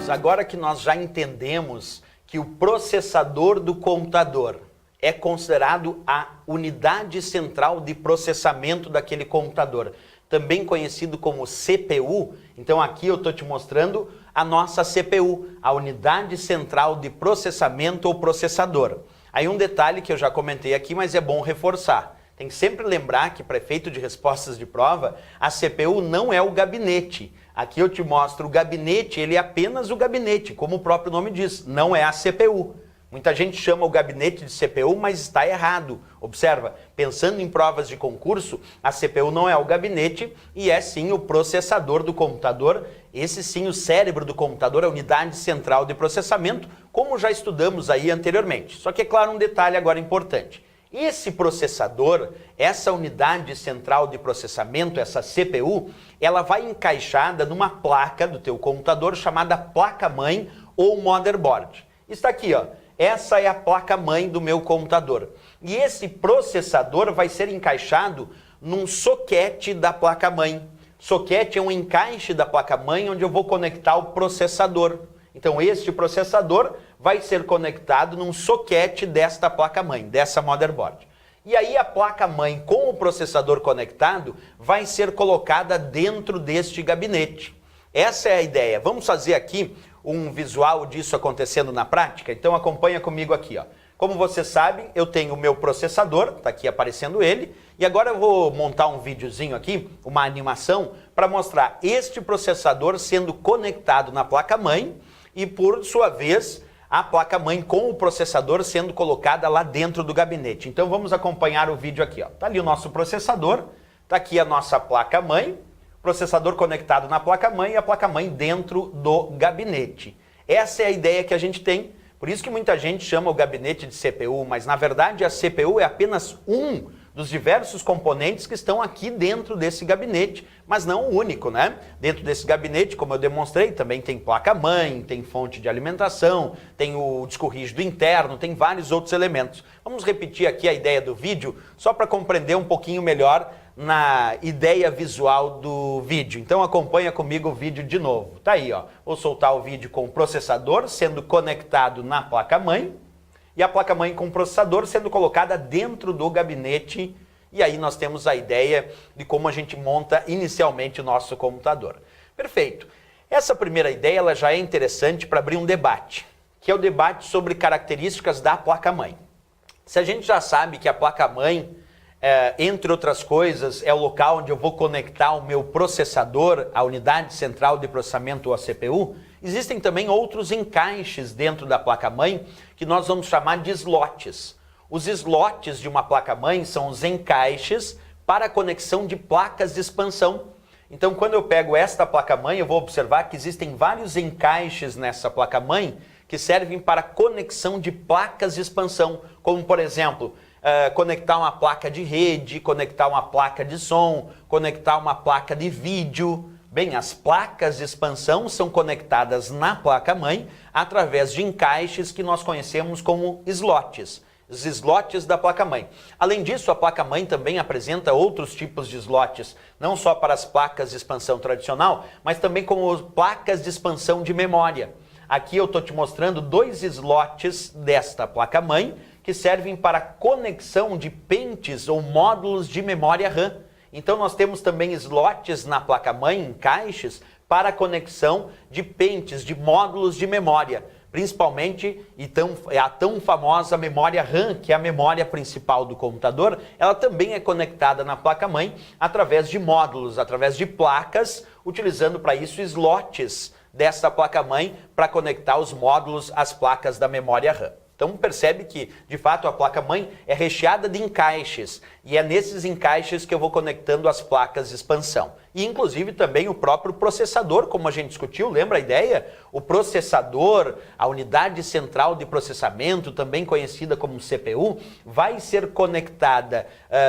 alunos, agora que nós já entendemos que o processador do computador é considerado a unidade central de processamento daquele computador, também conhecido como CPU, então aqui eu estou te mostrando a nossa CPU, a unidade central de processamento ou processador. Aí um detalhe que eu já comentei aqui, mas é bom reforçar. Tem que sempre lembrar que para efeito de respostas de prova, a CPU não é o gabinete. Aqui eu te mostro o gabinete, ele é apenas o gabinete, como o próprio nome diz, não é a CPU. Muita gente chama o gabinete de CPU, mas está errado. Observa, pensando em provas de concurso, a CPU não é o gabinete e é sim o processador do computador. Esse sim, o cérebro do computador, a unidade central de processamento, como já estudamos aí anteriormente. Só que é claro um detalhe agora importante. Esse processador, essa unidade central de processamento, essa CPU, ela vai encaixada numa placa do teu computador chamada placa-mãe ou motherboard. Está aqui, ó. Essa é a placa-mãe do meu computador. E esse processador vai ser encaixado num soquete da placa-mãe. Soquete é um encaixe da placa-mãe onde eu vou conectar o processador. Então este processador vai ser conectado num soquete desta placa-mãe, dessa motherboard. E aí a placa-mãe com o processador conectado vai ser colocada dentro deste gabinete. Essa é a ideia. Vamos fazer aqui um visual disso acontecendo na prática? Então acompanha comigo aqui, ó. Como você sabe, eu tenho o meu processador, está aqui aparecendo ele, e agora eu vou montar um videozinho aqui, uma animação, para mostrar este processador sendo conectado na placa-mãe e, por sua vez, a placa-mãe com o processador sendo colocada lá dentro do gabinete. Então vamos acompanhar o vídeo aqui, ó. Tá ali o nosso processador, tá aqui a nossa placa-mãe, processador conectado na placa-mãe e a placa-mãe dentro do gabinete. Essa é a ideia que a gente tem, por isso que muita gente chama o gabinete de CPU, mas na verdade a CPU é apenas um dos diversos componentes que estão aqui dentro desse gabinete, mas não o único, né? Dentro desse gabinete, como eu demonstrei, também tem placa-mãe, tem fonte de alimentação, tem o disco rígido interno, tem vários outros elementos. Vamos repetir aqui a ideia do vídeo, só para compreender um pouquinho melhor na ideia visual do vídeo. Então acompanha comigo o vídeo de novo. Tá aí, ó. Vou soltar o vídeo com o processador sendo conectado na placa-mãe, e a placa-mãe com o processador sendo colocada dentro do gabinete, e aí nós temos a ideia de como a gente monta inicialmente o nosso computador. Perfeito. Essa primeira ideia ela já é interessante para abrir um debate, que é o debate sobre características da placa-mãe. Se a gente já sabe que a placa-mãe, entre outras coisas, é o local onde eu vou conectar o meu processador, a unidade central de processamento ou a CPU, existem também outros encaixes dentro da placa-mãe que nós vamos chamar de slots. Os slots de uma placa-mãe são os encaixes para a conexão de placas de expansão. Então, quando eu pego esta placa-mãe, eu vou observar que existem vários encaixes nessa placa-mãe que servem para conexão de placas de expansão, como, por exemplo, conectar uma placa de rede, conectar uma placa de som, conectar uma placa de vídeo. Bem, as placas de expansão são conectadas na placa-mãe através de encaixes que nós conhecemos como slots. Os slots da placa-mãe. Além disso, a placa-mãe também apresenta outros tipos de slots, não só para as placas de expansão tradicional, mas também como placas de expansão de memória. Aqui eu estou te mostrando dois slots desta placa-mãe que servem para conexão de pentes ou módulos de memória RAM. Então nós temos também slots na placa-mãe, encaixes, para conexão de pentes, de módulos de memória. Principalmente a tão famosa memória RAM, que é a memória principal do computador, ela também é conectada na placa-mãe através de módulos, através de placas, utilizando para isso slots dessa placa-mãe para conectar os módulos às placas da memória RAM. Então percebe que, de fato, a placa-mãe é recheada de encaixes, e é nesses encaixes que eu vou conectando as placas de expansão. E inclusive também o próprio processador, como a gente discutiu, lembra a ideia? O processador, a unidade central de processamento, também conhecida como CPU, vai ser conectada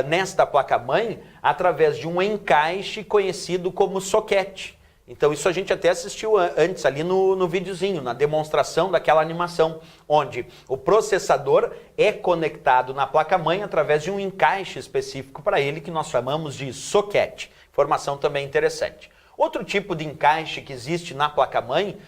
nesta placa-mãe através de um encaixe conhecido como soquete. Então isso a gente até assistiu antes ali no videozinho, na demonstração daquela animação, onde o processador é conectado na placa-mãe através de um encaixe específico para ele que nós chamamos de soquete. Informação também interessante. Outro tipo de encaixe que existe na placa-mãe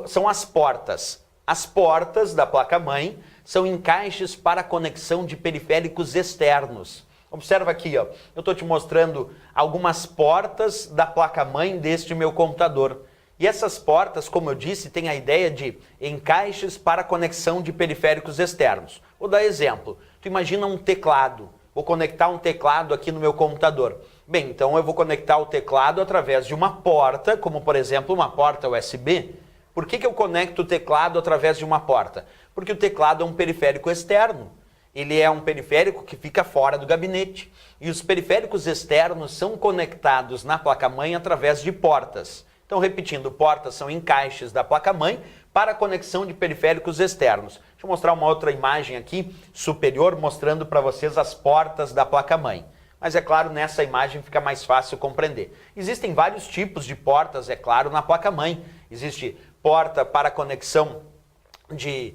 são as portas. As portas da placa-mãe são encaixes para conexão de periféricos externos. Observa aqui, ó, eu estou te mostrando algumas portas da placa-mãe deste meu computador. E essas portas, como eu disse, têm a ideia de encaixes para conexão de periféricos externos. Vou dar exemplo. Tu imagina um teclado. Vou conectar um teclado aqui no meu computador. Bem, então eu vou conectar o teclado através de uma porta, como por exemplo uma porta USB. Por que eu conecto o teclado através de uma porta? Porque o teclado é um periférico externo. Ele é um periférico que fica fora do gabinete. E os periféricos externos são conectados na placa-mãe através de portas. Então, repetindo, portas são encaixes da placa-mãe para a conexão de periféricos externos. Deixa eu mostrar uma outra imagem aqui, superior, mostrando para vocês as portas da placa-mãe. Mas, é claro, nessa imagem fica mais fácil compreender. Existem vários tipos de portas, é claro, na placa-mãe. Existe porta para conexão de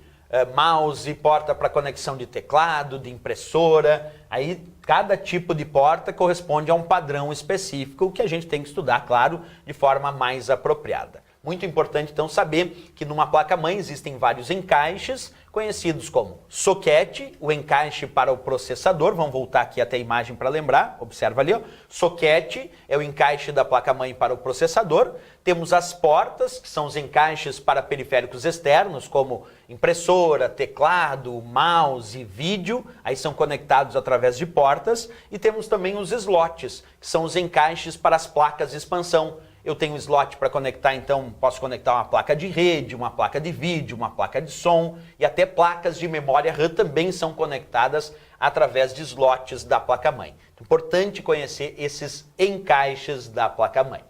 mouse, porta para conexão de teclado, de impressora. Aí cada tipo de porta corresponde a um padrão específico que a gente tem que estudar, claro, de forma mais apropriada. Muito importante então saber que numa placa-mãe existem vários encaixes, conhecidos como soquete, o encaixe para o processador. Vamos voltar aqui até a imagem para lembrar, observa ali, ó. Soquete é o encaixe da placa-mãe para o processador. Temos as portas, que são os encaixes para periféricos externos, como impressora, teclado, mouse, vídeo, aí são conectados através de portas. E temos também os slots, que são os encaixes para as placas de expansão. Eu tenho um slot para conectar, então posso conectar uma placa de rede, uma placa de vídeo, uma placa de som e até placas de memória RAM também são conectadas através de slots da placa-mãe. Importante conhecer esses encaixes da placa-mãe.